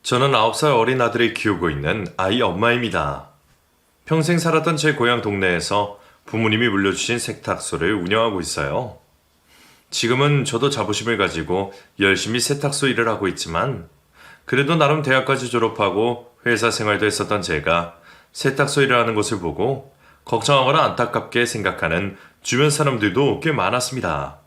저는 9살 어린 아들을 키우고 있는 아이 엄마입니다. 평생 살았던 제 고향 동네에서 부모님이 물려주신 세탁소를 운영하고 있어요. 지금은 저도 자부심을 가지고 열심히 세탁소 일을 하고 있지만 그래도 나름 대학까지 졸업하고 회사 생활도 했었던 제가 세탁소 일을 하는 것을 보고 걱정하거나 안타깝게 생각하는 주변 사람들도 꽤 많았습니다.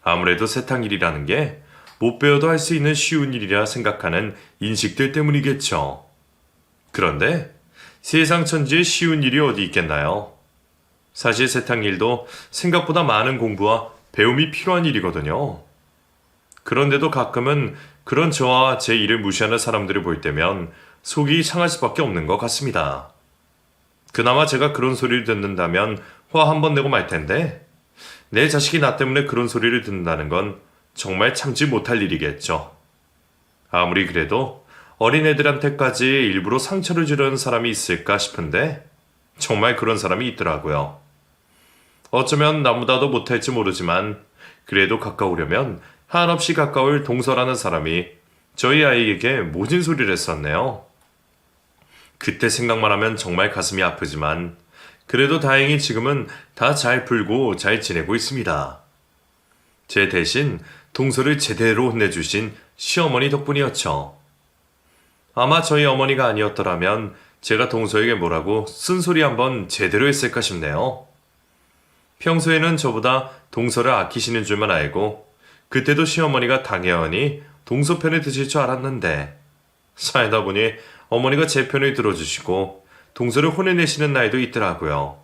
아무래도 세탁 일이라는 게 못 배워도 할 수 있는 쉬운 일이라 생각하는 인식들 때문이겠죠. 그런데 세상 천지에 쉬운 일이 어디 있겠나요? 사실 세탁 일도 생각보다 많은 공부와 배움이 필요한 일이거든요. 그런데도 가끔은 그런 저와 제 일을 무시하는 사람들을 볼 때면 속이 상할 수밖에 없는 것 같습니다. 그나마 제가 그런 소리를 듣는다면 화 한 번 내고 말 텐데 내 자식이 나 때문에 그런 소리를 듣는다는 건 정말 참지 못할 일이겠죠. 아무리 그래도 어린애들한테까지 일부러 상처를 주려는 사람이 있을까 싶은데 정말 그런 사람이 있더라고요. 어쩌면 나보다도 못할지 모르지만 그래도 가까우려면 한없이 가까울 동서라는 사람이 저희 아이에게 모진 소리를 했었네요. 그때 생각만 하면 정말 가슴이 아프지만 그래도 다행히 지금은 다 잘 풀고 잘 지내고 있습니다. 제 대신 동서를 제대로 혼내주신 시어머니 덕분이었죠. 아마 저희 어머니가 아니었더라면 제가 동서에게 뭐라고 쓴소리 한번 제대로 했을까 싶네요. 평소에는 저보다 동서를 아끼시는 줄만 알고 그때도 시어머니가 당연히 동서 편을 드실 줄 알았는데 살다 보니 어머니가 제 편을 들어주시고 동서를 혼내내시는 날도 있더라고요.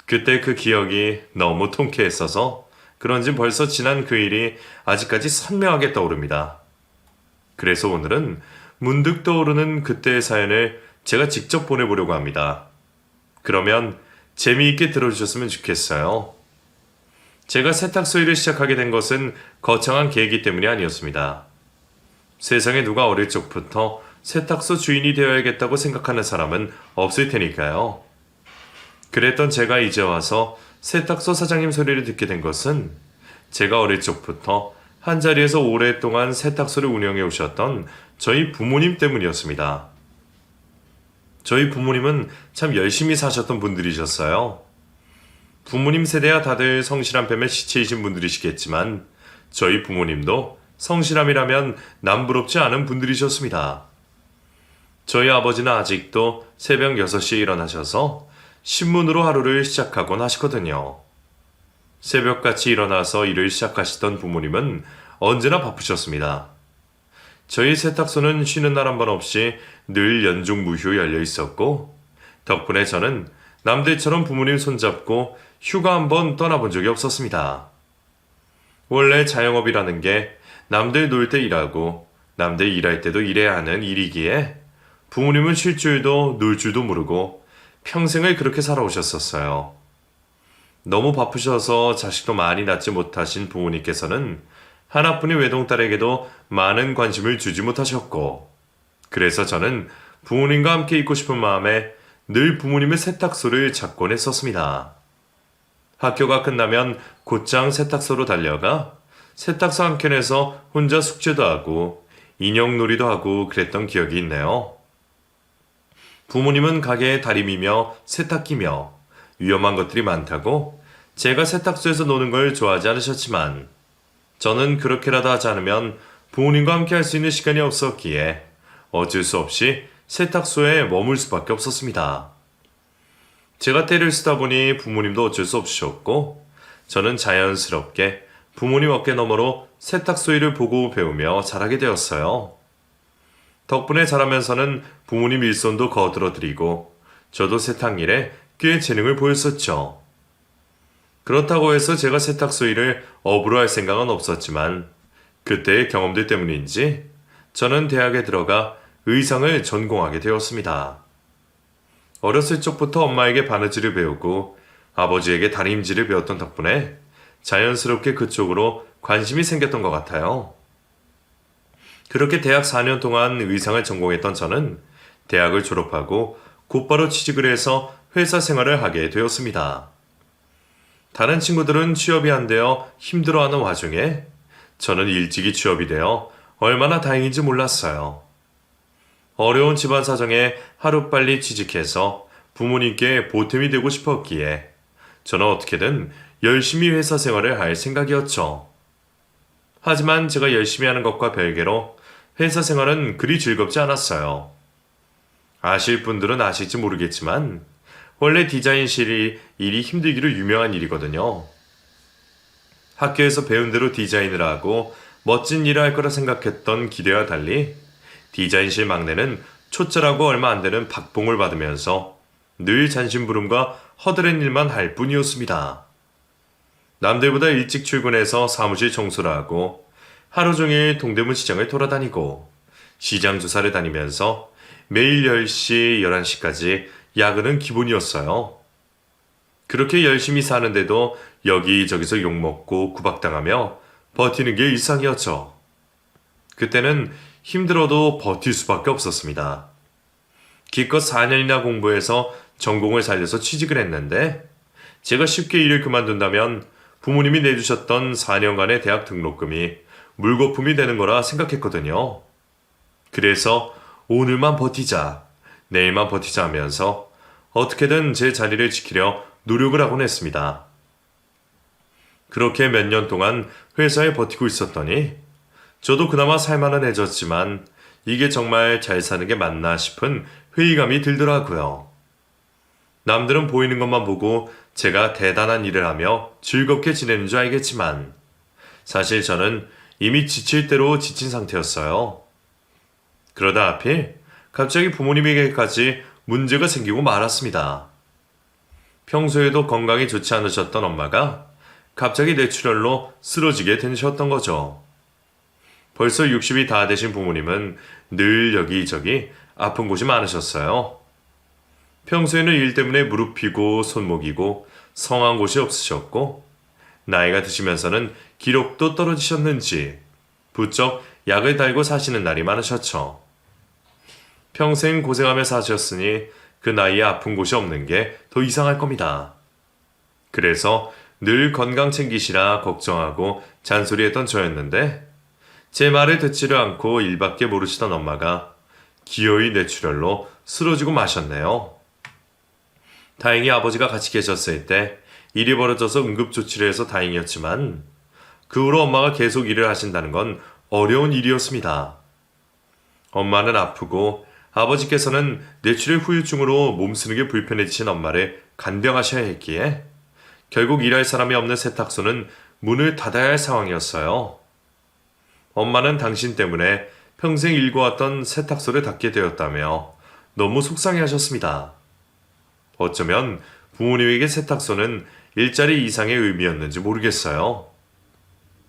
그때 그 기억이 너무 통쾌했어서 그런지 벌써 지난 그 일이 아직까지 선명하게 떠오릅니다. 그래서 오늘은 문득 떠오르는 그때의 사연을 제가 직접 보내보려고 합니다. 그러면 재미있게 들어주셨으면 좋겠어요. 제가 세탁소 일을 시작하게 된 것은 거창한 계기 때문이 아니었습니다. 세상에 누가 어릴 적부터 세탁소 주인이 되어야겠다고 생각하는 사람은 없을 테니까요. 그랬던 제가 이제 와서 세탁소 사장님 소리를 듣게 된 것은 제가 어릴 적부터 한자리에서 오랫동안 세탁소를 운영해 오셨던 저희 부모님 때문이었습니다. 저희 부모님은 참 열심히 사셨던 분들이셨어요. 부모님 세대야 다들 성실한 뱀의 시체이신 분들이시겠지만 저희 부모님도 성실함이라면 남부럽지 않은 분들이셨습니다. 저희 아버지는 아직도 새벽 6시에 일어나셔서 신문으로 하루를 시작하곤 하시거든요. 새벽같이 일어나서 일을 시작하시던 부모님은 언제나 바쁘셨습니다. 저희 세탁소는 쉬는 날 한 번 없이 늘 연중무휴 열려 있었고 덕분에 저는 남들처럼 부모님 손잡고 휴가 한 번 떠나본 적이 없었습니다. 원래 자영업이라는 게 남들 놀 때 일하고 남들 일할 때도 일해야 하는 일이기에 부모님은 쉴 줄도 놀 줄도 모르고 평생을 그렇게 살아오셨었어요. 너무 바쁘셔서 자식도 많이 낳지 못하신 부모님께서는 하나뿐인 외동딸에게도 많은 관심을 주지 못하셨고 그래서 저는 부모님과 함께 있고 싶은 마음에 늘 부모님의 세탁소를 찾곤 했었습니다. 학교가 끝나면 곧장 세탁소로 달려가 세탁소 한켠에서 혼자 숙제도 하고 인형놀이도 하고 그랬던 기억이 있네요. 부모님은 가게에 다림이며 세탁기며 위험한 것들이 많다고 제가 세탁소에서 노는 걸 좋아하지 않으셨지만 저는 그렇게라도 하지 않으면 부모님과 함께 할 수 있는 시간이 없었기에 어쩔 수 없이 세탁소에 머물 수밖에 없었습니다. 제가 때를 쓰다 보니 부모님도 어쩔 수 없으셨고 저는 자연스럽게 부모님 어깨 너머로 세탁소 일을 보고 배우며 자라게 되었어요. 덕분에 자라면서는 부모님 일손도 거들어드리고 저도 세탁일에 꽤 재능을 보였었죠. 그렇다고 해서 제가 세탁소 일을 업으로 할 생각은 없었지만 그때의 경험들 때문인지 저는 대학에 들어가 의상을 전공하게 되었습니다. 어렸을 적부터 엄마에게 바느질을 배우고 아버지에게 다림질을 배웠던 덕분에 자연스럽게 그쪽으로 관심이 생겼던 것 같아요. 그렇게 대학 4년 동안 의상을 전공했던 저는 대학을 졸업하고 곧바로 취직을 해서 회사 생활을 하게 되었습니다. 다른 친구들은 취업이 안 되어 힘들어하는 와중에 저는 일찍이 취업이 되어 얼마나 다행인지 몰랐어요. 어려운 집안 사정에 하루빨리 취직해서 부모님께 보탬이 되고 싶었기에 저는 어떻게든 열심히 회사 생활을 할 생각이었죠. 하지만 제가 열심히 하는 것과 별개로 회사 생활은 그리 즐겁지 않았어요. 아실 분들은 아실지 모르겠지만 원래 디자인실이 일이 힘들기로 유명한 일이거든요. 학교에서 배운 대로 디자인을 하고 멋진 일을 할 거라 생각했던 기대와 달리 디자인실 막내는 초짜라고 얼마 안 되는 박봉을 받으면서 늘 잔심부름과 허드렛 일만 할 뿐이었습니다. 남들보다 일찍 출근해서 사무실 청소를 하고 하루 종일 동대문 시장을 돌아다니고 시장 조사를 다니면서 매일 10시, 11시까지 야근은 기본이었어요. 그렇게 열심히 사는데도 여기저기서 욕먹고 구박당하며 버티는 게 일상이었죠. 그때는 힘들어도 버틸 수밖에 없었습니다. 기껏 4년이나 공부해서 전공을 살려서 취직을 했는데 제가 쉽게 일을 그만둔다면 부모님이 내주셨던 4년간의 대학 등록금이 물거품이 되는 거라 생각했거든요. 그래서 오늘만 버티자, 내일만 버티자 하면서 어떻게든 제 자리를 지키려 노력을 하곤 했습니다. 그렇게 몇 년 동안 회사에 버티고 있었더니 저도 그나마 살만해졌지만 이게 정말 잘 사는 게 맞나 싶은 회의감이 들더라고요. 남들은 보이는 것만 보고 제가 대단한 일을 하며 즐겁게 지내는 줄 알겠지만 사실 저는 이미 지칠 대로 지친 상태였어요. 그러다 하필 갑자기 부모님에게까지 문제가 생기고 말았습니다. 평소에도 건강이 좋지 않으셨던 엄마가 갑자기 뇌출혈로 쓰러지게 되셨던 거죠. 벌써 60이 다 되신 부모님은 늘 여기저기 아픈 곳이 많으셨어요. 평소에는 일 때문에 무릎이고 손목이고 성한 곳이 없으셨고 나이가 드시면서는 기력도 떨어지셨는지 부쩍 약을 달고 사시는 날이 많으셨죠. 평생 고생하며 사셨으니 그 나이에 아픈 곳이 없는 게 더 이상할 겁니다. 그래서 늘 건강 챙기시라 걱정하고 잔소리했던 저였는데 제 말을 듣지를 않고 일밖에 모르시던 엄마가 기어이 뇌출혈로 쓰러지고 마셨네요. 다행히 아버지가 같이 계셨을 때 일이 벌어져서 응급조치를 해서 다행이었지만 그 후로 엄마가 계속 일을 하신다는 건 어려운 일이었습니다. 엄마는 아프고 아버지께서는 뇌출혈 후유증으로 몸 쓰는 게 불편해지신 엄마를 간병하셔야 했기에 결국 일할 사람이 없는 세탁소는 문을 닫아야 할 상황이었어요. 엄마는 당신 때문에 평생 일궈왔던 세탁소를 닫게 되었다며 너무 속상해하셨습니다. 어쩌면 부모님에게 세탁소는 일자리 이상의 의미였는지 모르겠어요.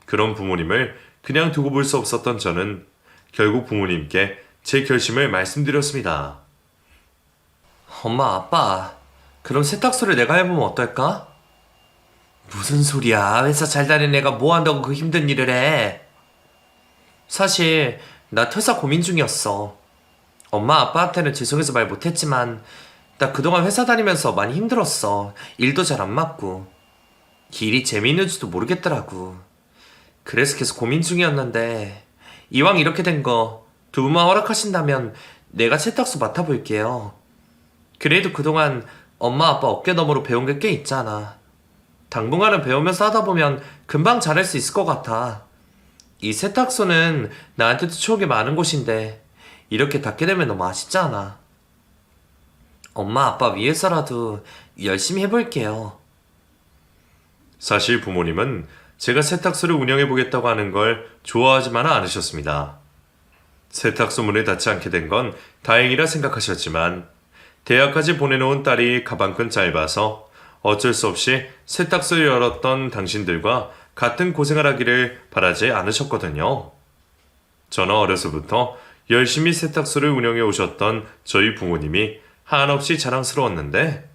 그런 부모님을 그냥 두고 볼 수 없었던 저는 결국 부모님께 제 결심을 말씀드렸습니다. 엄마, 아빠, 그럼 세탁소를 내가 해보면 어떨까? 무슨 소리야? 회사 잘 다니는 애가 뭐 한다고 그 힘든 일을 해? 사실 나 퇴사 고민 중이었어. 엄마, 아빠한테는 죄송해서 말 못했지만 나 그동안 회사 다니면서 많이 힘들었어. 일도 잘 안 맞고 일이 재미있는지도 모르겠더라고. 그래서 계속 고민 중이었는데 이왕 이렇게 된 거 두 분만 허락하신다면 내가 세탁소 맡아볼게요. 그래도 그동안 엄마 아빠 어깨 너머로 배운 게 꽤 있잖아. 당분간은 배우면서 하다 보면 금방 잘할 수 있을 것 같아. 이 세탁소는 나한테도 추억이 많은 곳인데 이렇게 닫게 되면 너무 아쉽지 않아. 엄마 아빠 위해서라도 열심히 해볼게요. 사실 부모님은 제가 세탁소를 운영해보겠다고 하는 걸 좋아하지만은 않으셨습니다. 세탁소 문을 닫지 않게 된 건 다행이라 생각하셨지만 대학까지 보내놓은 딸이 가방끈 짧아서 어쩔 수 없이 세탁소를 열었던 당신들과 같은 고생을 하기를 바라지 않으셨거든요. 저는 어려서부터 열심히 세탁소를 운영해 오셨던 저희 부모님이 한없이 자랑스러웠는데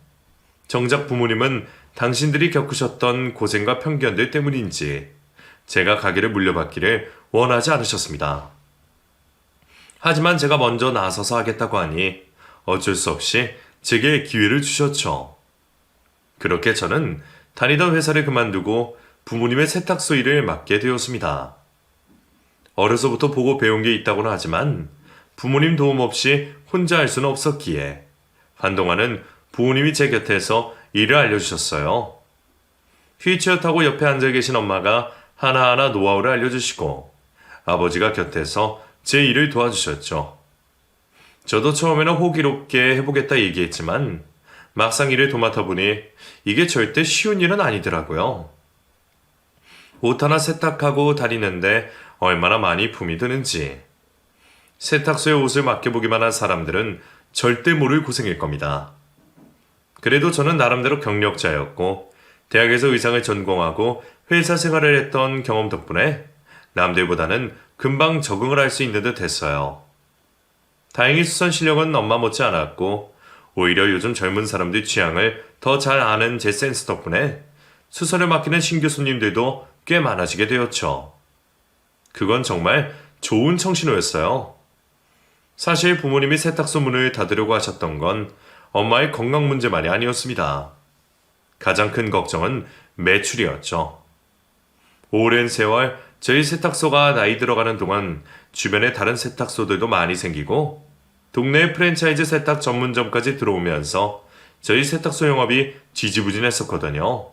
정작 부모님은 당신들이 겪으셨던 고생과 편견들 때문인지 제가 가게를 물려받기를 원하지 않으셨습니다. 하지만 제가 먼저 나서서 하겠다고 하니 어쩔 수 없이 제게 기회를 주셨죠. 그렇게 저는 다니던 회사를 그만두고 부모님의 세탁소 일을 맡게 되었습니다. 어려서부터 보고 배운 게 있다고는 하지만 부모님 도움 없이 혼자 할 수는 없었기에 한동안은 부모님이 제 곁에서 일을 알려주셨어요. 휠체어 타고 옆에 앉아 계신 엄마가 하나하나 노하우를 알려주시고 아버지가 곁에서 제 일을 도와주셨죠. 저도 처음에는 호기롭게 해보겠다 얘기했지만 막상 일을 도맡아 보니 이게 절대 쉬운 일은 아니더라고요. 옷 하나 세탁하고 다니는데 얼마나 많이 품이 드는지. 세탁소에 옷을 맡겨보기만 한 사람들은 절대 모를 고생일 겁니다. 그래도 저는 나름대로 경력자였고 대학에서 의상을 전공하고 회사 생활을 했던 경험 덕분에 남들보다는 금방 적응을 할 수 있는 듯 했어요. 다행히 수선 실력은 엄마 못지 않았고 오히려 요즘 젊은 사람들 취향을 더 잘 아는 제 센스 덕분에 수선을 맡기는 신규 손님들도 꽤 많아지게 되었죠. 그건 정말 좋은 청신호였어요. 사실 부모님이 세탁소 문을 닫으려고 하셨던 건 엄마의 건강 문제만이 아니었습니다. 가장 큰 걱정은 매출이었죠. 오랜 세월 저희 세탁소가 나이 들어가는 동안 주변에 다른 세탁소들도 많이 생기고 동네 프랜차이즈 세탁 전문점까지 들어오면서 저희 세탁소 영업이 지지부진했었거든요.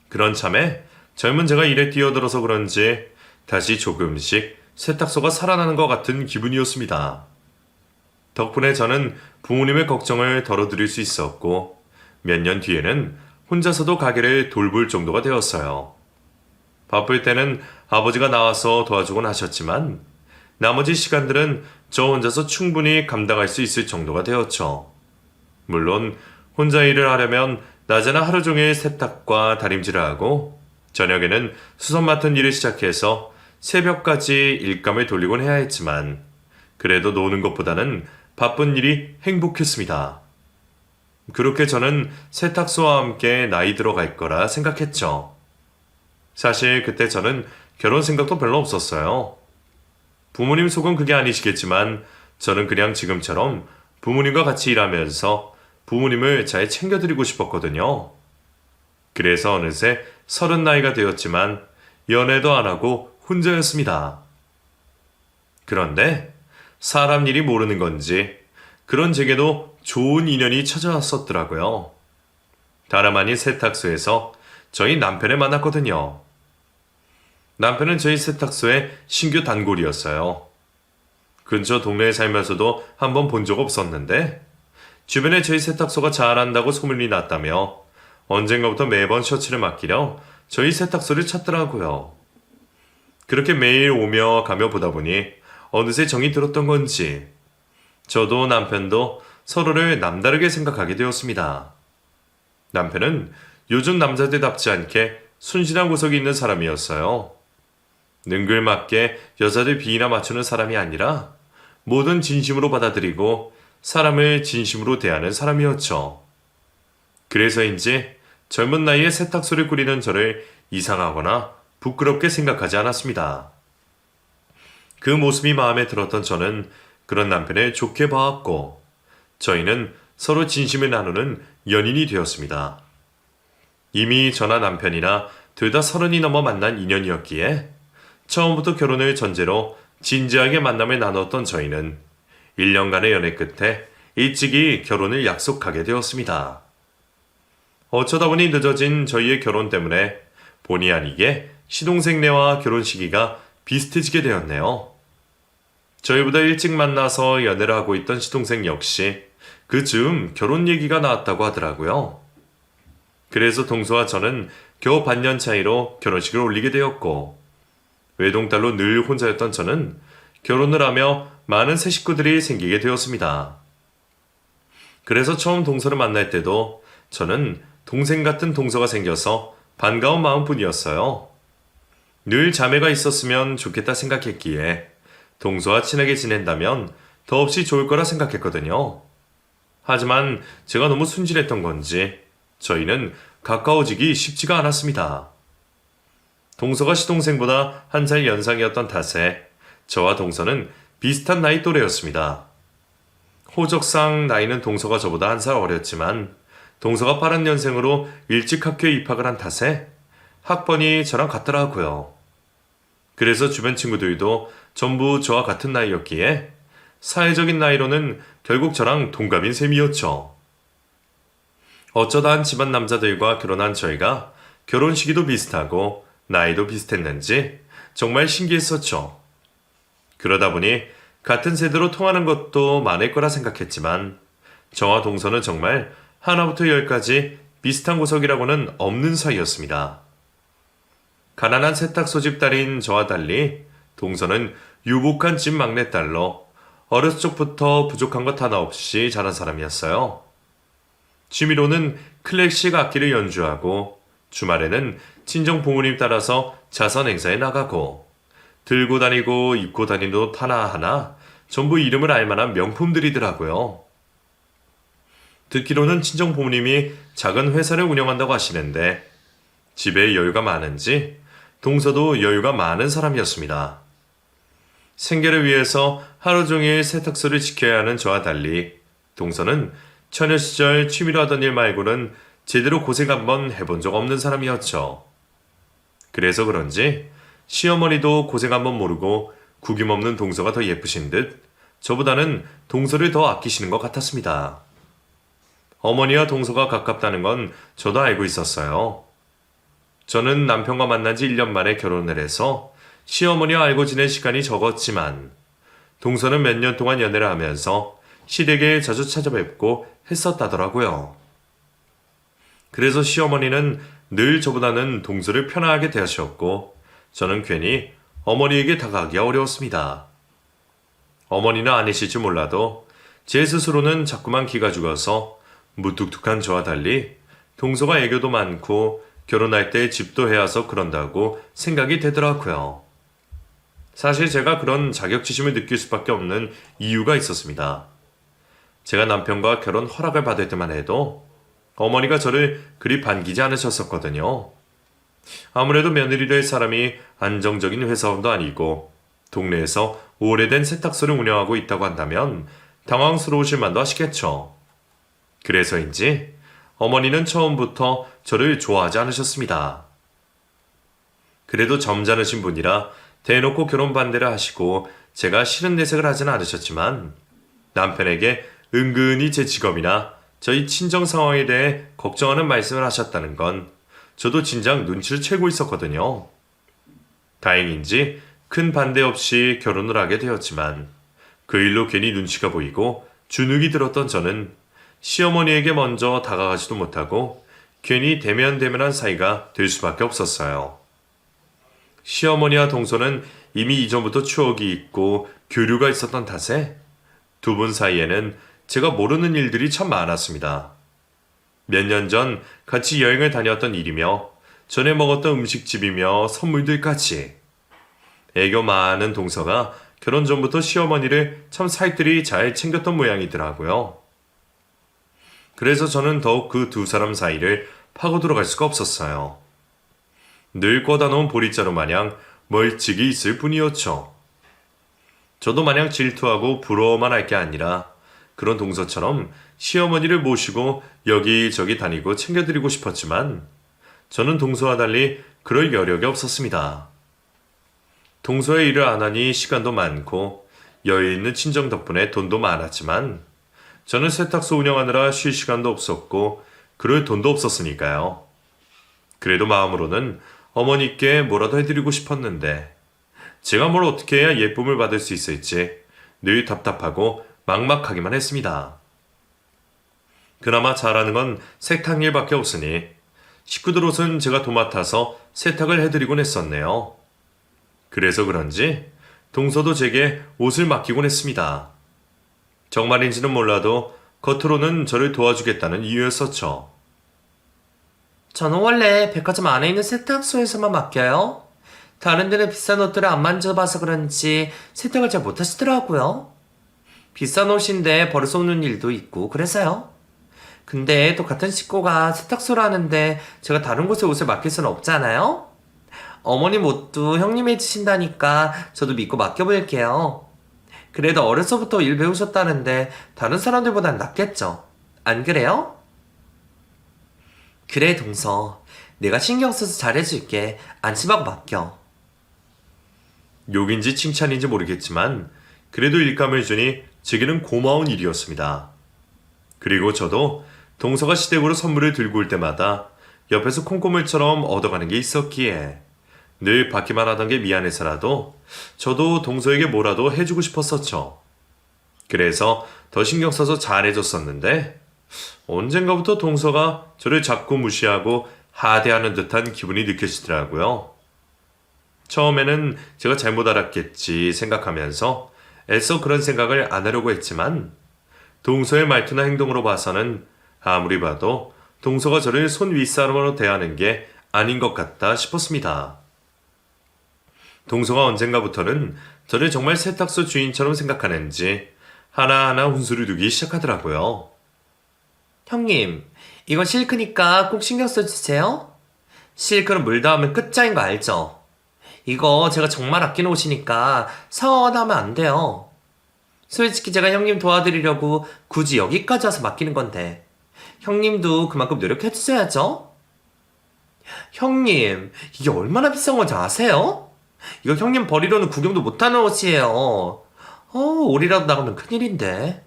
그런 참에 젊은 제가 일에 뛰어들어서 그런지 다시 조금씩 세탁소가 살아나는 것 같은 기분이었습니다. 덕분에 저는 부모님의 걱정을 덜어드릴 수 있었고 몇 년 뒤에는 혼자서도 가게를 돌볼 정도가 되었어요. 바쁠 때는 아버지가 나와서 도와주곤 하셨지만 나머지 시간들은 저 혼자서 충분히 감당할 수 있을 정도가 되었죠. 물론 혼자 일을 하려면 낮에는 하루 종일 세탁과 다림질을 하고 저녁에는 수선 맡은 일을 시작해서 새벽까지 일감을 돌리곤 해야 했지만 그래도 노는 것보다는 바쁜 일이 행복했습니다. 그렇게 저는 세탁소와 함께 나이 들어갈 거라 생각했죠. 사실 그때 저는 결혼 생각도 별로 없었어요. 부모님 속은 그게 아니시겠지만 저는 그냥 지금처럼 부모님과 같이 일하면서 부모님을 잘 챙겨드리고 싶었거든요. 그래서 어느새 30 나이가 되었지만 연애도 안 하고 혼자였습니다. 그런데 사람 일이 모르는 건지 그런 제게도 좋은 인연이 찾아왔었더라고요. 다름 아닌 세탁소에서 저희 남편을 만났거든요. 남편은 저희 세탁소의 신규 단골이었어요. 근처 동네에 살면서도 한번 본 적 없었는데 주변에 저희 세탁소가 잘한다고 소문이 났다며 언젠가부터 매번 셔츠를 맡기려 저희 세탁소를 찾더라고요. 그렇게 매일 오며 가며 보다 보니 어느새 정이 들었던 건지 저도 남편도 서로를 남다르게 생각하게 되었습니다. 남편은 요즘 남자들답지 않게 순진한 구석이 있는 사람이었어요. 능글맞게 여자들 비위나 맞추는 사람이 아니라 뭐든 진심으로 받아들이고 사람을 진심으로 대하는 사람이었죠. 그래서인지 젊은 나이에 세탁소를 꾸리는 저를 이상하거나 부끄럽게 생각하지 않았습니다. 그 모습이 마음에 들었던 저는 그런 남편을 좋게 봐왔고 저희는 서로 진심을 나누는 연인이 되었습니다. 이미 저나 남편이나 둘 다 30이 넘어 만난 인연이었기에 처음부터 결혼을 전제로 진지하게 만남을 나눴던 저희는 1년간의 연애 끝에 일찍이 결혼을 약속하게 되었습니다. 어쩌다 보니 늦어진 저희의 결혼 때문에 본의 아니게 시동생네와 결혼 시기가 비슷해지게 되었네요. 저희보다 일찍 만나서 연애를 하고 있던 시동생 역시 그즈음 결혼 얘기가 나왔다고 하더라고요. 그래서 동서와 저는 겨우 반년 차이로 결혼식을 올리게 되었고 외동딸로 늘 혼자였던 저는 결혼을 하며 많은 새 식구들이 생기게 되었습니다. 그래서 처음 동서를 만날 때도 저는 동생 같은 동서가 생겨서 반가운 마음뿐이었어요. 늘 자매가 있었으면 좋겠다 생각했기에 동서와 친하게 지낸다면 더없이 좋을 거라 생각했거든요. 하지만 제가 너무 순진했던 건지 저희는 가까워지기 쉽지가 않았습니다. 동서가 시동생보다 한 살 연상이었던 탓에 저와 동서는 비슷한 나이 또래였습니다. 호적상 나이는 동서가 저보다 한 살 어렸지만 동서가 빠른 년생으로 일찍 학교에 입학을 한 탓에 학번이 저랑 같더라고요. 그래서 주변 친구들도 전부 저와 같은 나이였기에 사회적인 나이로는 결국 저랑 동갑인 셈이었죠. 어쩌다 한 집안 남자들과 결혼한 저희가 결혼 시기도 비슷하고 나이도 비슷했는지 정말 신기했었죠. 그러다 보니 같은 세대로 통하는 것도 많을 거라 생각했지만 저와 동서는 정말 하나부터 열까지 비슷한 구석이라고는 없는 사이였습니다. 가난한 세탁소 집딸인 저와 달리 동서는 유복한 집 막내딸로 어렸을 적부터 부족한 것 하나 없이 자란 사람이었어요. 취미로는 클래식 악기를 연주하고 주말에는 친정 부모님 따라서 자선 행사에 나가고 들고 다니고 입고 다니는 옷 하나하나 전부 이름을 알만한 명품들이더라고요. 듣기로는 친정 부모님이 작은 회사를 운영한다고 하시는데 집에 여유가 많은지 동서도 여유가 많은 사람이었습니다. 생계를 위해서 하루 종일 세탁소를 지켜야 하는 저와 달리 동서는 처녀 시절 취미로 하던 일 말고는 제대로 고생 한번 해본 적 없는 사람이었죠. 그래서 그런지 시어머니도 고생 한번 모르고 구김없는 동서가 더 예쁘신 듯 저보다는 동서를 더 아끼시는 것 같았습니다. 어머니와 동서가 가깝다는 건 저도 알고 있었어요. 저는 남편과 만난 지 1년 만에 결혼을 해서 시어머니와 알고 지낸 시간이 적었지만 동서는 몇 년 동안 연애를 하면서 시댁에 자주 찾아뵙고 했었다더라고요. 그래서 시어머니는 늘 저보다는 동서를 편하게 대하셨고 저는 괜히 어머니에게 다가가기 어려웠습니다. 어머니는 아니실지 몰라도 제 스스로는 자꾸만 기가 죽어서 무뚝뚝한 저와 달리 동서가 애교도 많고 결혼할 때 집도 해와서 그런다고 생각이 되더라고요. 사실 제가 그런 자격지심을 느낄 수밖에 없는 이유가 있었습니다. 제가 남편과 결혼 허락을 받을 때만 해도 어머니가 저를 그리 반기지 않으셨었거든요. 아무래도 며느리 될 사람이 안정적인 회사원도 아니고 동네에서 오래된 세탁소를 운영하고 있다고 한다면 당황스러우실 만도 하시겠죠. 그래서인지 어머니는 처음부터 저를 좋아하지 않으셨습니다. 그래도 점잖으신 분이라 대놓고 결혼 반대를 하시고 제가 싫은 내색을 하지는 않으셨지만 남편에게 은근히 제 직업이나 저희 친정 상황에 대해 걱정하는 말씀을 하셨다는 건 저도 진작 눈치를 채고 있었거든요. 다행인지 큰 반대 없이 결혼을 하게 되었지만 그 일로 괜히 눈치가 보이고 주눅이 들었던 저는 시어머니에게 먼저 다가가지도 못하고 괜히 대면대면한 사이가 될 수밖에 없었어요. 시어머니와 동서는 이미 이전부터 추억이 있고 교류가 있었던 탓에 두 분 사이에는 제가 모르는 일들이 참 많았습니다. 몇 년 전 같이 여행을 다녔던 일이며 전에 먹었던 음식집이며 선물들까지. 애교 많은 동서가 결혼 전부터 시어머니를 참 살뜰히 잘 챙겼던 모양이더라고요. 그래서 저는 더욱 그 두 사람 사이를 파고 들어갈 수가 없었어요. 늘 꽂아 놓은 보리자루 마냥 멀찍이 있을 뿐이었죠. 저도 마냥 질투하고 부러워만 할 게 아니라 그런 동서처럼 시어머니를 모시고 여기저기 다니고 챙겨드리고 싶었지만 저는 동서와 달리 그럴 여력이 없었습니다. 동서의 일을 안 하니 시간도 많고 여유 있는 친정 덕분에 돈도 많았지만 저는 세탁소 운영하느라 쉴 시간도 없었고 그럴 돈도 없었으니까요. 그래도 마음으로는 어머니께 뭐라도 해드리고 싶었는데 제가 뭘 어떻게 해야 예쁨을 받을 수 있을지 늘 답답하고 막막하기만 했습니다. 그나마 잘하는 건 세탁 일밖에 없으니 식구들 옷은 제가 도맡아서 세탁을 해드리곤 했었네요. 그래서 그런지 동서도 제게 옷을 맡기곤 했습니다. 정말인지는 몰라도 겉으로는 저를 도와주겠다는 이유였었죠. 저는 원래 백화점 안에 있는 세탁소에서만 맡겨요. 다른 데는 비싼 옷들을 안 만져봐서 그런지 세탁을 잘 못하시더라고요. 비싼 옷인데 버려서 오는 일도 있고 그래서요. 근데 또 같은 식구가 세탁소를 하는데 제가 다른 곳에 옷을 맡길 수는 없잖아요. 어머님 옷도 형님이 해주신다니까 저도 믿고 맡겨볼게요. 그래도 어려서부터 일 배우셨다는데 다른 사람들보단 낫겠죠. 안 그래요? 그래 동서, 내가 신경 써서 잘해줄게. 안심하고 맡겨. 욕인지 칭찬인지 모르겠지만 그래도 일감을 주니 제게는 고마운 일이었습니다. 그리고 저도 동서가 시댁으로 선물을 들고 올 때마다 옆에서 콩고물처럼 얻어가는 게 있었기에 늘 받기만 하던 게 미안해서라도 저도 동서에게 뭐라도 해주고 싶었었죠. 그래서 더 신경 써서 잘해줬었는데 언젠가부터 동서가 저를 자꾸 무시하고 하대하는 듯한 기분이 느껴지더라고요. 처음에는 제가 잘못 알았겠지 생각하면서 애써 그런 생각을 안 하려고 했지만 동서의 말투나 행동으로 봐서는 아무리 봐도 동서가 저를 손 윗사람으로 대하는 게 아닌 것 같다 싶었습니다. 동서가 언젠가부터는 저를 정말 세탁소 주인처럼 생각하는지 하나하나 훈수를 두기 시작하더라고요. 형님, 이건 실크니까 꼭 신경 써주세요. 실크는 물 닿으면 끝장인 거 알죠? 이거 제가 정말 아끼는 옷이니까 상황하면 안 돼요. 솔직히 제가 형님 도와드리려고 굳이 여기까지 와서 맡기는 건데 형님도 그만큼 노력해 주셔야죠. 형님, 이게 얼마나 비싼 건지 아세요? 이거 형님 버리러는 구경도 못하는 옷이에요. 올이라도 나가면 큰일인데.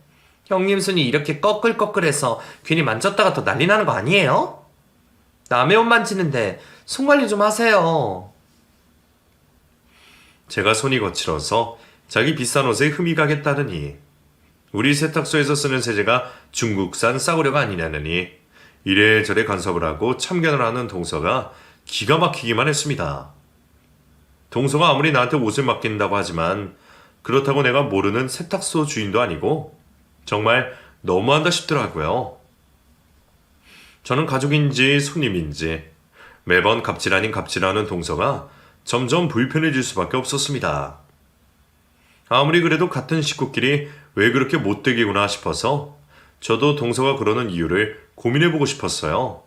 형님 손이 이렇게 꺼끌꺼끌해서 괜히 만졌다가 더 난리 나는 거 아니에요? 남의 옷 만지는데 손 관리 좀 하세요. 제가 손이 거칠어서 자기 비싼 옷에 흠이 가겠다느니 우리 세탁소에서 쓰는 세제가 중국산 싸구려가 아니냐느니 이래저래 간섭을 하고 참견을 하는 동서가 기가 막히기만 했습니다. 동서가 아무리 나한테 옷을 맡긴다고 하지만 그렇다고 내가 모르는 세탁소 주인도 아니고 정말 너무한다 싶더라고요. 저는 가족인지 손님인지 매번 갑질 아닌 갑질하는 동서가 점점 불편해질 수밖에 없었습니다. 아무리 그래도 같은 식구끼리 왜 그렇게 못되게구나 싶어서 저도 동서가 그러는 이유를 고민해보고 싶었어요.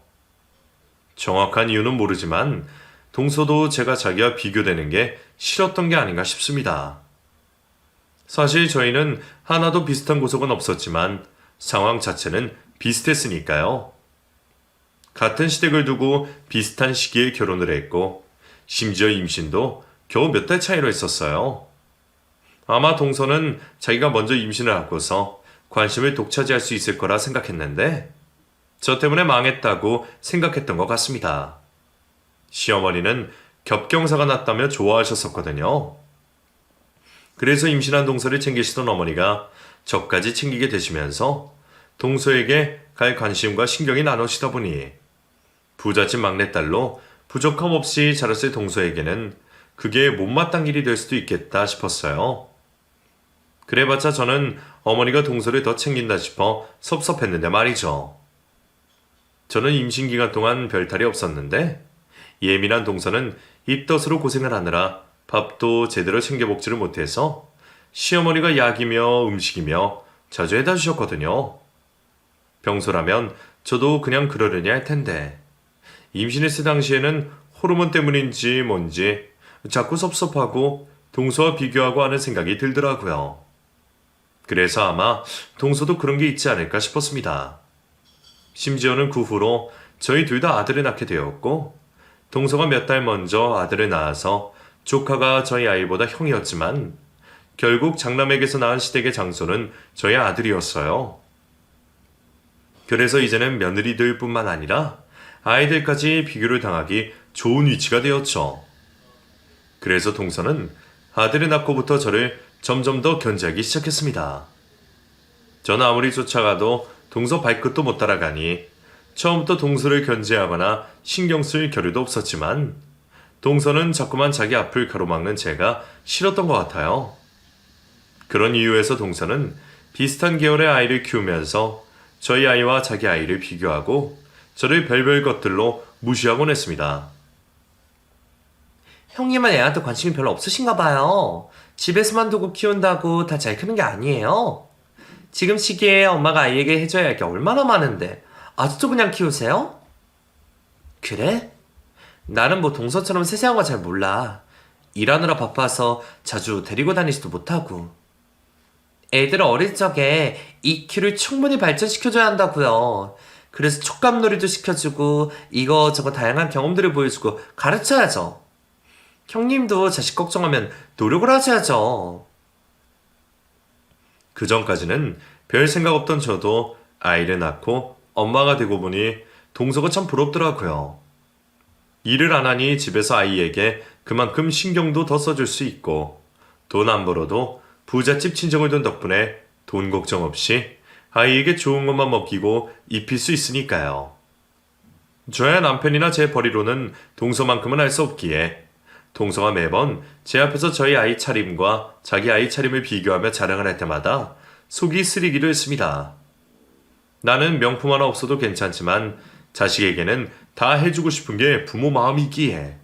정확한 이유는 모르지만 동서도 제가 자기와 비교되는 게 싫었던 게 아닌가 싶습니다. 사실 저희는 하나도 비슷한 구석은 없었지만 상황 자체는 비슷했으니까요. 같은 시댁을 두고 비슷한 시기에 결혼을 했고 심지어 임신도 겨우 몇 달 차이로 했었어요. 아마 동서는 자기가 먼저 임신을 하고서 관심을 독차지할 수 있을 거라 생각했는데 저 때문에 망했다고 생각했던 것 같습니다. 시어머니는 겹경사가 났다며 좋아하셨었거든요. 그래서 임신한 동서를 챙기시던 어머니가 저까지 챙기게 되시면서 동서에게 갈 관심과 신경이 나누시다 보니 부잣집 막내딸로 부족함 없이 자랐을 동서에게는 그게 못마땅 일이 될 수도 있겠다 싶었어요. 그래봤자 저는 어머니가 동서를 더 챙긴다 싶어 섭섭했는데 말이죠. 저는 임신 기간 동안 별탈이 없었는데 예민한 동서는 입덧으로 고생을 하느라 밥도 제대로 챙겨 먹지를 못해서 시어머니가 약이며 음식이며 자주 해다 주셨거든요. 평소라면 저도 그냥 그러려니 할 텐데 임신했을 당시에는 호르몬 때문인지 뭔지 자꾸 섭섭하고 동서와 비교하고 하는 생각이 들더라고요. 그래서 아마 동서도 그런 게 있지 않을까 싶었습니다. 심지어는 그 후로 저희 둘 다 아들을 낳게 되었고 동서가 몇 달 먼저 아들을 낳아서 조카가 저희 아이보다 형이었지만 결국 장남에게서 낳은 시댁의 장소는 저희 아들이었어요. 그래서 이제는 며느리들 뿐만 아니라 아이들까지 비교를 당하기 좋은 위치가 되었죠. 그래서 동서는 아들을 낳고부터 저를 점점 더 견제하기 시작했습니다. 저는 아무리 쫓아가도 동서 발끝도 못 따라가니 처음부터 동서를 견제하거나 신경 쓸 겨를도 없었지만 동서는 자꾸만 자기 앞을 가로막는 제가 싫었던 것 같아요. 그런 이유에서 동서는 비슷한 계열의 아이를 키우면서 저희 아이와 자기 아이를 비교하고 저를 별별 것들로 무시하곤 했습니다. 형님은 애한테 관심이 별로 없으신가 봐요. 집에서만 두고 키운다고 다 잘 크는 게 아니에요. 지금 시기에 엄마가 아이에게 해줘야 할 게 얼마나 많은데 아직도 그냥 키우세요? 그래? 나는 뭐 동서처럼 세세한 거 잘 몰라. 일하느라 바빠서 자주 데리고 다니지도 못하고. 애들은 어릴 적에 EQ를 충분히 발전시켜줘야 한다고요. 그래서 촉감놀이도 시켜주고 이거저거 다양한 경험들을 보여주고 가르쳐야죠. 형님도 자식 걱정하면 노력을 하셔야죠. 그 전까지는 별 생각 없던 저도 아이를 낳고 엄마가 되고 보니 동서가 참 부럽더라고요. 일을 안 하니 집에서 아이에게 그만큼 신경도 더 써줄 수 있고 돈 안 벌어도 부잣집 친정을 둔 덕분에 돈 걱정 없이 아이에게 좋은 것만 먹이고 입힐 수 있으니까요. 저야 남편이나 제 벌이로는 동서만큼은 할 수 없기에 동서가 매번 제 앞에서 저희 아이 차림과 자기 아이 차림을 비교하며 자랑을 할 때마다 속이 쓰리기도 했습니다. 나는 명품 하나 없어도 괜찮지만 자식에게는 다 해주고 싶은 게 부모 마음이기에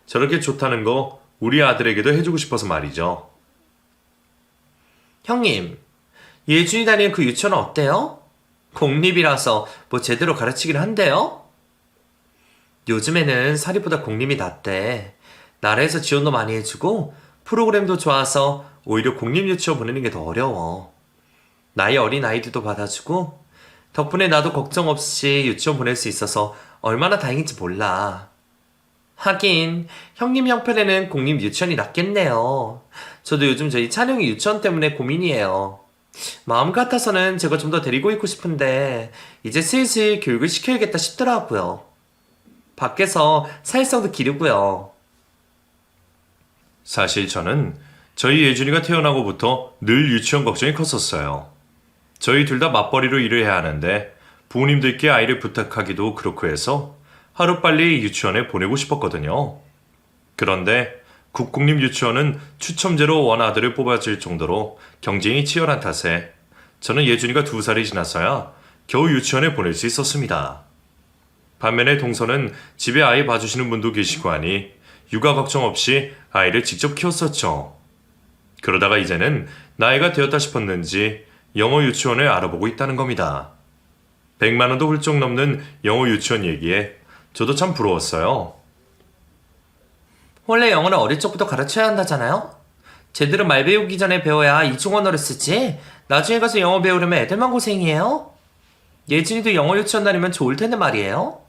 저렇게 좋다는 거 우리 아들에게도 해주고 싶어서 말이죠. 형님, 예준이 다니는 그 유치원은 어때요? 공립이라서 뭐 제대로 가르치긴 한대요? 요즘에는 사립보다 공립이 낫대. 나라에서 지원도 많이 해주고 프로그램도 좋아서 오히려 공립 유치원 보내는 게 더 어려워. 나이 어린 아이들도 받아주고 덕분에 나도 걱정 없이 유치원 보낼 수 있어서 얼마나 다행인지 몰라. 하긴 형님 형편에는 공립 유치원이 낫겠네요. 저도 요즘 저희 찬영이 유치원 때문에 고민이에요. 마음 같아서는 제가 좀 더 데리고 있고 싶은데 이제 슬슬 교육을 시켜야겠다 싶더라고요. 밖에서 사회성도 기르고요. 사실 저는 저희 예준이가 태어나고부터 늘 유치원 걱정이 컸었어요. 저희 둘 다 맞벌이로 일을 해야 하는데 부모님들께 아이를 부탁하기도 그렇고 해서 하루빨리 유치원에 보내고 싶었거든요. 그런데 국공립 유치원은 추첨제로 원아들을 뽑아줄 정도로 경쟁이 치열한 탓에 저는 예준이가 2살이 지나서야 겨우 유치원에 보낼 수 있었습니다. 반면에 동서는 집에 아이 봐주시는 분도 계시고 하니 육아 걱정 없이 아이를 직접 키웠었죠. 그러다가 이제는 나이가 되었다 싶었는지 영어 유치원을 알아보고 있다는 겁니다. 100만 원도 훌쩍 넘는 영어 유치원 얘기에 저도 참 부러웠어요. 원래 영어는 어릴 적부터 가르쳐야 한다잖아요? 제대로 말 배우기 전에 배워야 이중 언어를 쓰지. 나중에 가서 영어 배우려면 애들만 고생이에요. 예진이도 영어 유치원 다니면 좋을 텐데 말이에요.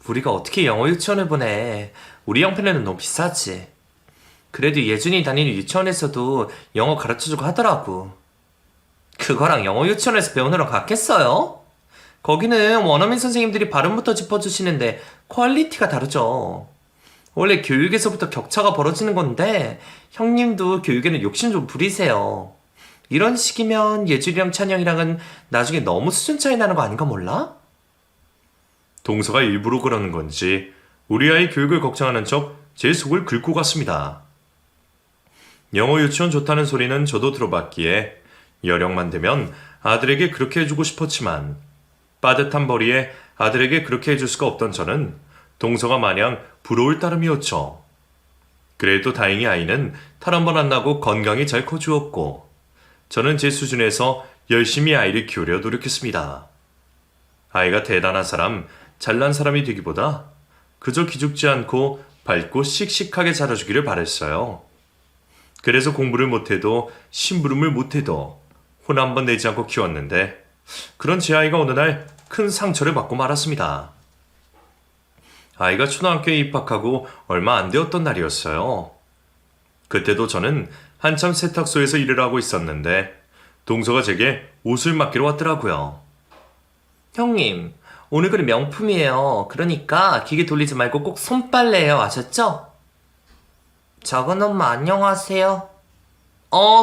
우리가 어떻게 영어 유치원을 보내. 우리 형편에는 너무 비싸지. 그래도 예준이 다니는 유치원에서도 영어 가르쳐주고 하더라고. 그거랑 영어 유치원에서 배우는 거랑 같겠어요? 거기는 원어민 선생님들이 발음부터 짚어주시는데 퀄리티가 다르죠. 원래 교육에서부터 격차가 벌어지는 건데 형님도 교육에는 욕심 좀 부리세요. 이런 식이면 예준이랑 찬영이랑은 나중에 너무 수준 차이 나는 거 아닌가 몰라? 동서가 일부러 그러는 건지 우리 아이 교육을 걱정하는 척 제 속을 긁고 갔습니다. 영어 유치원 좋다는 소리는 저도 들어봤기에 여력만 되면 아들에게 그렇게 해주고 싶었지만 빠듯한 벌이에 아들에게 그렇게 해줄 수가 없던 저는 동서가 마냥 부러울 따름이었죠. 그래도 다행히 아이는 탈 한 번 안 나고 건강히 잘 커주었고 저는 제 수준에서 열심히 아이를 키우려 노력했습니다. 아이가 대단한 사람, 잘난 사람이 되기보다 그저 기죽지 않고 밝고 씩씩하게 자라주기를 바랬어요. 그래서 공부를 못해도 심부름을 못해도 혼 한 번 내지 않고 키웠는데 그런 제 아이가 어느 날 큰 상처를 받고 말았습니다. 아이가 초등학교에 입학하고 얼마 안 되었던 날이었어요. 그때도 저는 한참 세탁소에서 일을 하고 있었는데 동서가 제게 옷을 맡기러 왔더라고요. 형님, 오늘 그림 명품이에요. 그러니까 기계 돌리지 말고 꼭 손빨래해요. 아셨죠? 작은 엄마 안녕하세요.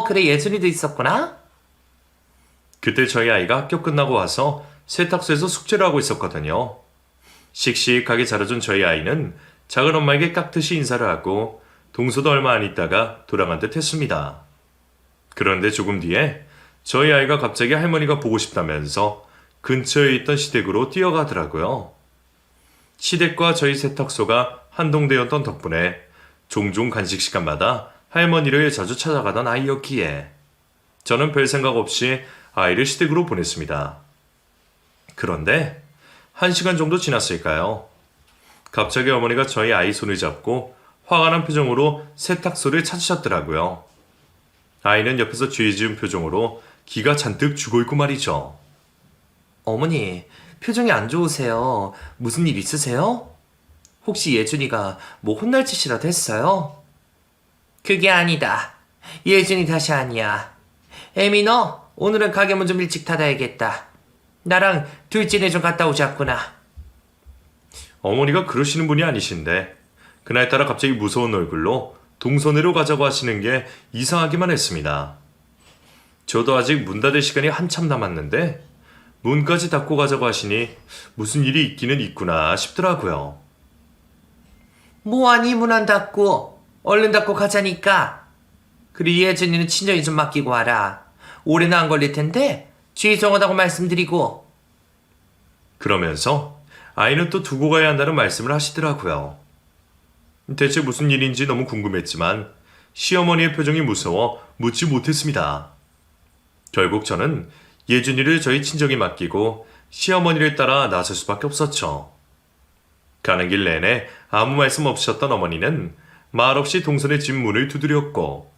그래 예준이도 있었구나? 그때 저희 아이가 학교 끝나고 와서 세탁소에서 숙제를 하고 있었거든요. 씩씩하게 자라준 저희 아이는 작은 엄마에게 깍듯이 인사를 하고 동서도 얼마 안 있다가 돌아간 듯 했습니다. 그런데 조금 뒤에 저희 아이가 갑자기 할머니가 보고 싶다면서 근처에 있던 시댁으로 뛰어가더라고요. 시댁과 저희 세탁소가 한동되었던 덕분에 종종 간식 시간마다 할머니를 자주 찾아가던 아이였기에 저는 별 생각 없이 아이를 시댁으로 보냈습니다. 그런데 1시간 정도 지났을까요? 갑자기 어머니가 저희 아이 손을 잡고 화가 난 표정으로 세탁소를 찾으셨더라고요. 아이는 옆에서 죄 지은 표정으로 기가 잔뜩 죽어있고 말이죠. 어머니, 표정이 안 좋으세요. 무슨 일 있으세요? 혹시 예준이가 뭐 혼날 짓이라도 했어요? 그게 아니다. 예준이 탓이 아니야. 에미 너 오늘은 가게 문 좀 일찍 닫아야겠다. 나랑 둘째네 좀 갔다 오자꾸나. 어머니가 그러시는 분이 아니신데 그날따라 갑자기 무서운 얼굴로 동선회로 가자고 하시는 게 이상하기만 했습니다. 저도 아직 문 닫을 시간이 한참 남았는데 문까지 닫고 가자고 하시니 무슨 일이 있기는 있구나 싶더라고요. 뭐하니 문 안 닫고 얼른 닫고 가자니까. 그리고 예준이는 친정에 좀 맡기고 와라. 오래는 안 걸릴 텐데 죄송하다고 말씀드리고. 그러면서 아이는 또 두고 가야 한다는 말씀을 하시더라고요. 대체 무슨 일인지 너무 궁금했지만 시어머니의 표정이 무서워 묻지 못했습니다. 결국 저는 예준이를 저희 친정에 맡기고 시어머니를 따라 나설 수밖에 없었죠. 가는 길 내내 아무 말씀 없으셨던 어머니는 말없이 동선의 집 문을 두드렸고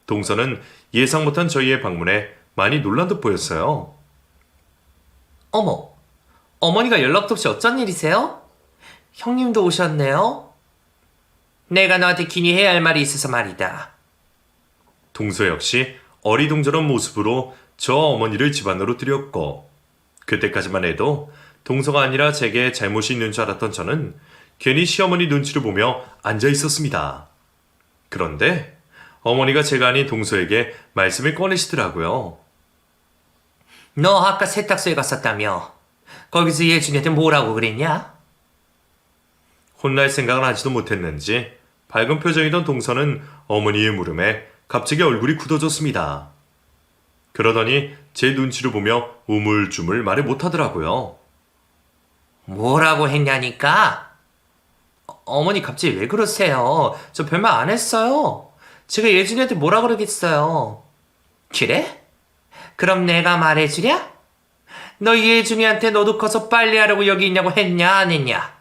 동선은 예상 못한 저희의 방문에 많이 놀란 듯 보였어요. 어머, 어머니가 연락도 없이 어쩐 일이세요? 형님도 오셨네요? 내가 너한테 긴히 해야 할 말이 있어서 말이다. 동서 역시 어리둥절한 모습으로 저 어머니를 집 안으로 들였고 그때까지만 해도 동서가 아니라 제게 잘못이 있는 줄 알았던 저는 괜히 시어머니 눈치를 보며 앉아 있었습니다. 그런데 어머니가 제가 아닌 동서에게 말씀을 꺼내시더라고요. 너 아까 세탁소에 갔었다며. 거기서 예준이한테 뭐라고 그랬냐? 혼날 생각을 하지도 못했는지 밝은 표정이던 동서는 어머니의 물음에 갑자기 얼굴이 굳어졌습니다. 그러더니 제 눈치를 보며 우물쭈물 말을 못하더라고요. 뭐라고 했냐니까? 어머니 갑자기 왜 그러세요? 저 별말 안 했어요. 제가 예준이한테 뭐라 그러겠어요. 그래? 그럼 내가 말해주랴? 너 예준이한테 너도 커서 빨리 하라고 여기 있냐고 했냐 안 했냐?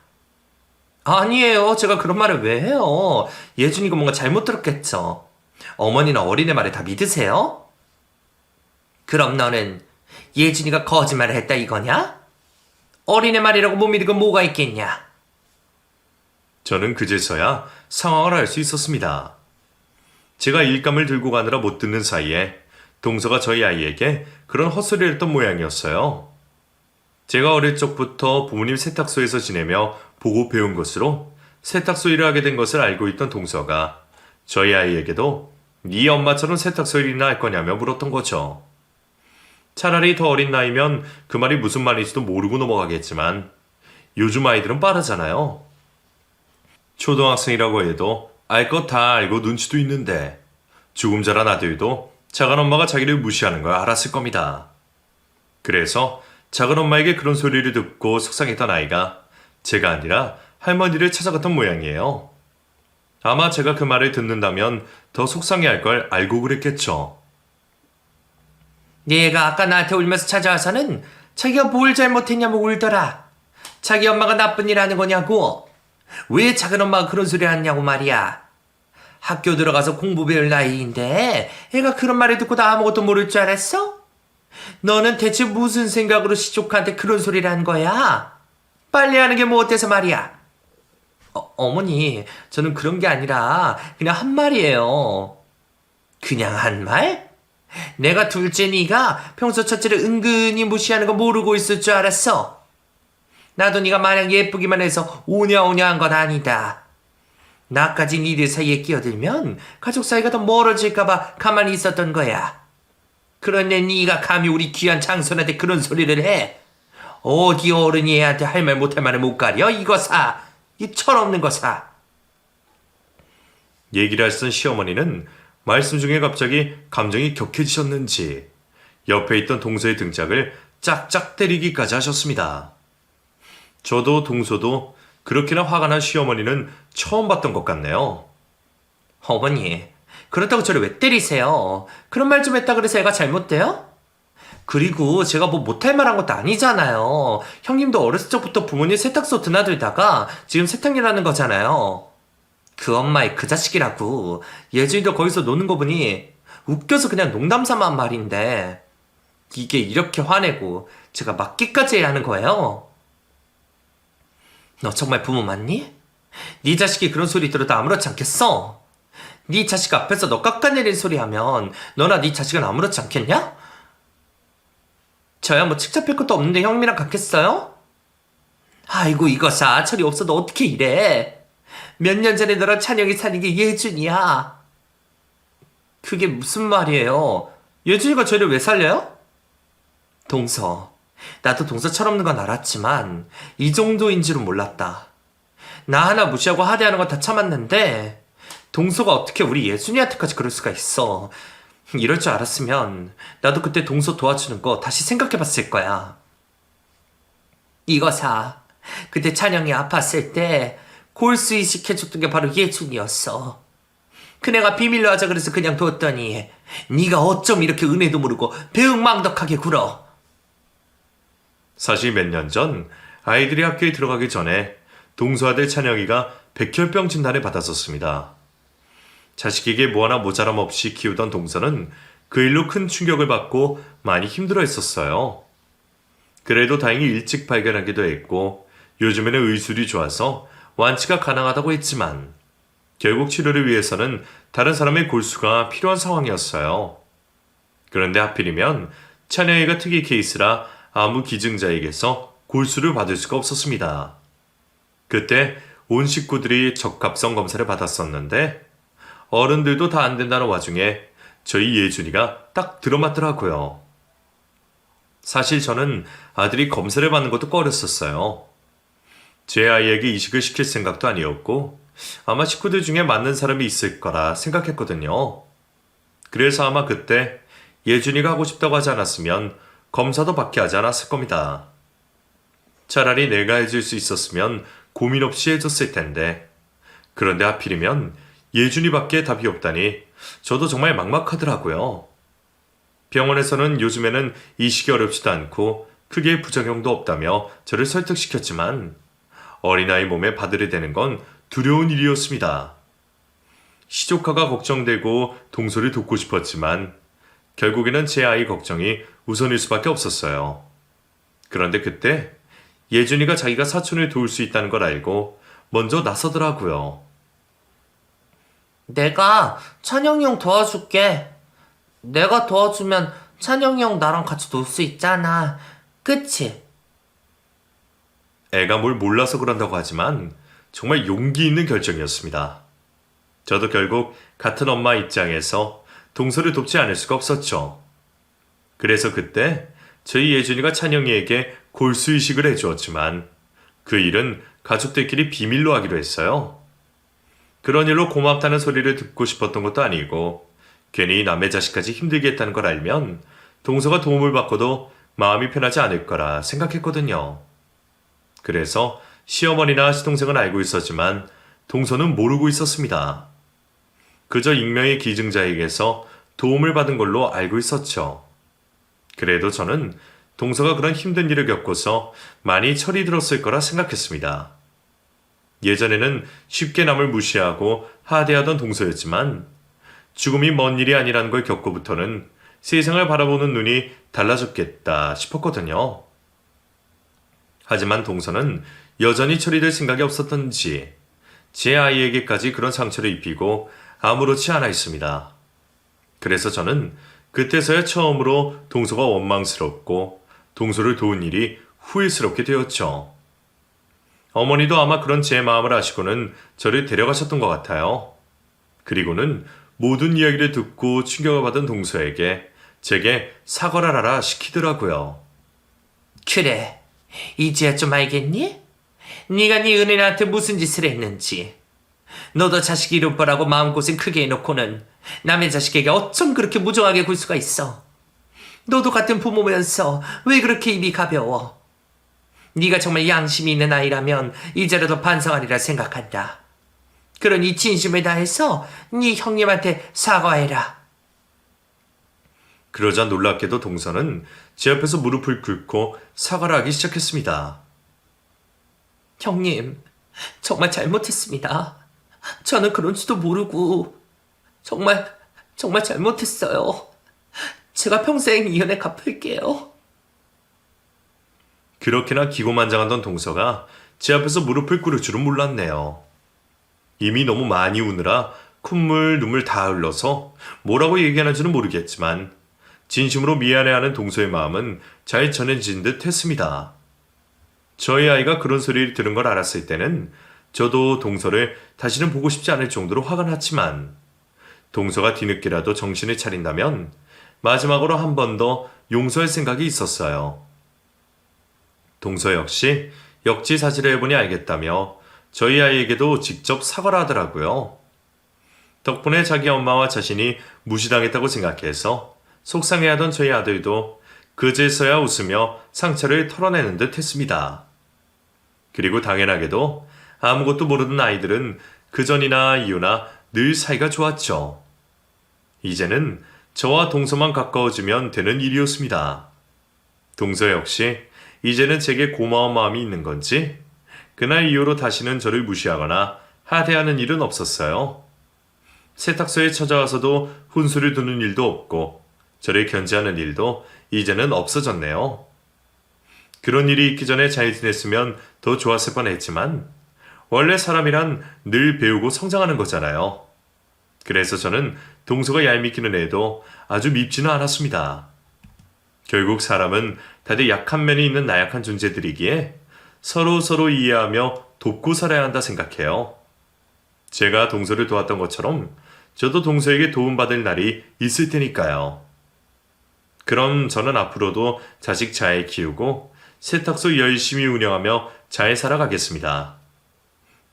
아니에요. 제가 그런 말을 왜 해요? 예준이가 뭔가 잘못 들었겠죠. 어머니는 어린애 말을 다 믿으세요? 그럼 너는 예준이가 거짓말을 했다 이거냐? 어린애 말이라고 못 믿은 건 뭐가 있겠냐? 저는 그제서야 상황을 알 수 있었습니다. 제가 일감을 들고 가느라 못 듣는 사이에 동서가 저희 아이에게 그런 헛소리를 했던 모양이었어요. 제가 어릴 적부터 부모님 세탁소에서 지내며 보고 배운 것으로 세탁소 일을 하게 된 것을 알고 있던 동서가 저희 아이에게도 네 엄마처럼 세탁소 일이나 할 거냐며 물었던 거죠. 차라리 더 어린 나이면 그 말이 무슨 말인지도 모르고 넘어가겠지만 요즘 아이들은 빠르잖아요. 초등학생이라고 해도 알 것 다 알고 눈치도 있는데 조금 자란 아들도 작은 엄마가 자기를 무시하는 걸 알았을 겁니다. 그래서 작은 엄마에게 그런 소리를 듣고 속상했던 아이가 제가 아니라 할머니를 찾아갔던 모양이에요. 아마 제가 그 말을 듣는다면 더 속상해할 걸 알고 그랬겠죠. 얘가 아까 나한테 울면서 찾아와서는 자기가 뭘 잘못했냐고 울더라. 자기 엄마가 나쁜 일 하는 거냐고. 왜 작은 엄마가 그런 소리 하냐고 말이야. 학교 들어가서 공부 배울 나이인데 애가 그런 말을 듣고 나 아무것도 모를 줄 알았어? 너는 대체 무슨 생각으로 시조카한테 그런 소리를 한 거야? 빨리 하는 게 뭐 어때서 말이야. 어머니, 저는 그런 게 아니라 그냥 한 말이에요. 그냥 한 말? 내가 둘째 니가 평소 첫째를 은근히 무시하는 거 모르고 있을 줄 알았어. 나도 니가 마냥 예쁘기만 해서 오냐오냐 한 건 아니다. 나까지 니들 사이에 끼어들면 가족 사이가 더 멀어질까봐 가만히 있었던 거야. 그런데 니가 감히 우리 귀한 장손한테 그런 소리를 해. 어디 어른이 애한테 할 말 못할 말을 못 가려? 이거 사. 이 철없는 거 사. 얘기를 하시던 시어머니는 말씀 중에 갑자기 감정이 격해지셨는지 옆에 있던 동서의 등짝을 짝짝 때리기까지 하셨습니다. 저도 동서도 그렇게나 화가 난 시어머니는 처음 봤던 것 같네요. 어머니, 그렇다고 저를 왜 때리세요? 그런 말 좀 했다 그래서 애가 잘못돼요? 그리고 제가 뭐 못할 말 한 것도 아니잖아요. 형님도 어렸을 적부터 부모님 세탁소 드나들다가 지금 세탁일 하는 거잖아요. 그 엄마의 그 자식이라고. 예준이도 거기서 노는 거 보니 웃겨서 그냥 농담 삼아 한 말인데 이게 이렇게 화내고 제가 맞기까지 해야 하는 거예요? 너 정말 부모 맞니? 네 자식이 그런 소리 들어도 아무렇지 않겠어? 네 자식 앞에서 너 깎아내린 소리 하면 너나 네 자식은 아무렇지 않겠냐? 저야 뭐 칙 잡힐 것도 없는데 형님이랑 같겠어요? 아이고 이거사 철이 없어도 어떻게 이래? 몇 년 전에 너랑 찬영이 사귄 게 예준이야. 그게 무슨 말이에요? 예준이가 저를 왜 살려요? 동서, 나도 동서철 없는 건 알았지만 이 정도인 줄은 몰랐다. 나 하나 무시하고 하대하는 건 다 참았는데 동서가 어떻게 우리 예준이한테까지 그럴 수가 있어. 이럴 줄 알았으면 나도 그때 동서 도와주는 거 다시 생각해봤을 거야. 이거사, 그때 찬영이 아팠을 때 골수 이식해줬던 게 바로 예준이었어. 그네가 비밀로 하자 그래서 그냥 뒀더니 네가 어쩜 이렇게 은혜도 모르고 배은망덕하게 굴어. 사실 몇 년 전 아이들이 학교에 들어가기 전에 동서 아들 찬영이가 백혈병 진단을 받았었습니다. 자식에게 뭐 하나 모자람 없이 키우던 동서는 그 일로 큰 충격을 받고 많이 힘들어 했었어요. 그래도 다행히 일찍 발견하기도 했고 요즘에는 의술이 좋아서 완치가 가능하다고 했지만 결국 치료를 위해서는 다른 사람의 골수가 필요한 상황이었어요. 그런데 하필이면 찬영이가 특이 케이스라 아무 기증자에게서 골수를 받을 수가 없었습니다. 그때 온 식구들이 적합성 검사를 받았었는데 어른들도 다 안 된다는 와중에 저희 예준이가 딱 들어맞더라고요. 사실 저는 아들이 검사를 받는 것도 꺼렸었어요. 제 아이에게 이식을 시킬 생각도 아니었고 아마 식구들 중에 맞는 사람이 있을 거라 생각했거든요. 그래서 아마 그때 예준이가 하고 싶다고 하지 않았으면 검사도 받게 하지 않았을 겁니다. 차라리 내가 해줄 수 있었으면 고민 없이 해줬을 텐데 그런데 하필이면 예준이밖에 답이 없다니 저도 정말 막막하더라고요. 병원에서는 요즘에는 이식이 어렵지도 않고 크게 부작용도 없다며 저를 설득시켰지만 어린아이 몸에 바들이 되는 건 두려운 일이었습니다. 시조카가 걱정되고 동서를 돕고 싶었지만 결국에는 제 아이 걱정이 우선일 수밖에 없었어요. 그런데 그때 예준이가 자기가 사촌을 도울 수 있다는 걸 알고 먼저 나서더라고요. 내가 찬영이 형 도와줄게. 내가 도와주면 찬영이 형 나랑 같이 놀 수 있잖아. 그치? 애가 뭘 몰라서 그런다고 하지만 정말 용기 있는 결정이었습니다. 저도 결국 같은 엄마 입장에서 동서를 돕지 않을 수가 없었죠. 그래서 그때 저희 예준이가 찬영이에게 골수 이식을 해주었지만 그 일은 가족들끼리 비밀로 하기로 했어요. 그런 일로 고맙다는 소리를 듣고 싶었던 것도 아니고 괜히 남의 자식까지 힘들게 했다는 걸 알면 동서가 도움을 받고도 마음이 편하지 않을 거라 생각했거든요. 그래서 시어머니나 시동생은 알고 있었지만 동서는 모르고 있었습니다. 그저 익명의 기증자에게서 도움을 받은 걸로 알고 있었죠. 그래도 저는 동서가 그런 힘든 일을 겪고서 많이 철이 들었을 거라 생각했습니다. 예전에는 쉽게 남을 무시하고 하대하던 동서였지만 죽음이 먼 일이 아니라는 걸 겪고부터는 세상을 바라보는 눈이 달라졌겠다 싶었거든요. 하지만 동서는 여전히 처리될 생각이 없었던지 제 아이에게까지 그런 상처를 입히고 아무렇지 않아 있습니다. 그래서 저는 그때서야 처음으로 동서가 원망스럽고 동서를 도운 일이 후회스럽게 되었죠. 어머니도 아마 그런 제 마음을 아시고는 저를 데려가셨던 것 같아요. 그리고는 모든 이야기를 듣고 충격을 받은 동서에게 제게 사과를 하라 시키더라고요. 그래, 이제야 좀 알겠니? 네가 네 은혜한테 무슨 짓을 했는지. 너도 자식 이룰 거라고 마음고생 크게 해놓고는 남의 자식에게 어쩜 그렇게 무정하게 굴 수가 있어. 너도 같은 부모면서 왜 그렇게 입이 가벼워? 네가 정말 양심이 있는 아이라면 이제라도 반성하리라 생각한다. 그러니 진심을 다해서 네 형님한테 사과해라. 그러자 놀랍게도 동서는 제 옆에서 무릎을 꿇고 사과를 하기 시작했습니다. 형님, 정말 잘못했습니다. 저는 그런지도 모르고 정말 잘못했어요. 제가 평생 이 은혜 갚을게요. 그렇게나 기고만장하던 동서가 제 앞에서 무릎을 꿇을 줄은 몰랐네요. 이미 너무 많이 우느라 콧물, 눈물 다 흘러서 뭐라고 얘기하는지는 모르겠지만 진심으로 미안해하는 동서의 마음은 잘 전해진 듯 했습니다. 저희 아이가 그런 소리를 들은 걸 알았을 때는 저도 동서를 다시는 보고 싶지 않을 정도로 화가 났지만 동서가 뒤늦게라도 정신을 차린다면 마지막으로 한 번 더 용서할 생각이 있었어요. 동서 역시 역지사지를 해보니 알겠다며 저희 아이에게도 직접 사과를 하더라고요. 덕분에 자기 엄마와 자신이 무시당했다고 생각해서 속상해하던 저희 아들도 그제서야 웃으며 상처를 털어내는 듯 했습니다. 그리고 당연하게도 아무것도 모르는 아이들은 그전이나 이후나 늘 사이가 좋았죠. 이제는 저와 동서만 가까워지면 되는 일이었습니다. 동서 역시 이제는 제게 고마운 마음이 있는 건지 그날 이후로 다시는 저를 무시하거나 하대하는 일은 없었어요. 세탁소에 찾아와서도 훈수를 두는 일도 없고 저를 견제하는 일도 이제는 없어졌네요. 그런 일이 있기 전에 잘 지냈으면 더 좋았을 뻔했지만 원래 사람이란 늘 배우고 성장하는 거잖아요. 그래서 저는 동서가 얄밉기는 해도 아주 밉지는 않았습니다. 결국 사람은 다들 약한 면이 있는 나약한 존재들이기에 서로 이해하며 돕고 살아야 한다 생각해요. 제가 동서를 도왔던 것처럼 저도 동서에게 도움받을 날이 있을 테니까요. 그럼 저는 앞으로도 자식 잘 키우고 세탁소 열심히 운영하며 잘 살아가겠습니다.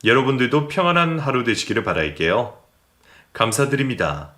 여러분들도 평안한 하루 되시기를 바랄게요. 감사드립니다.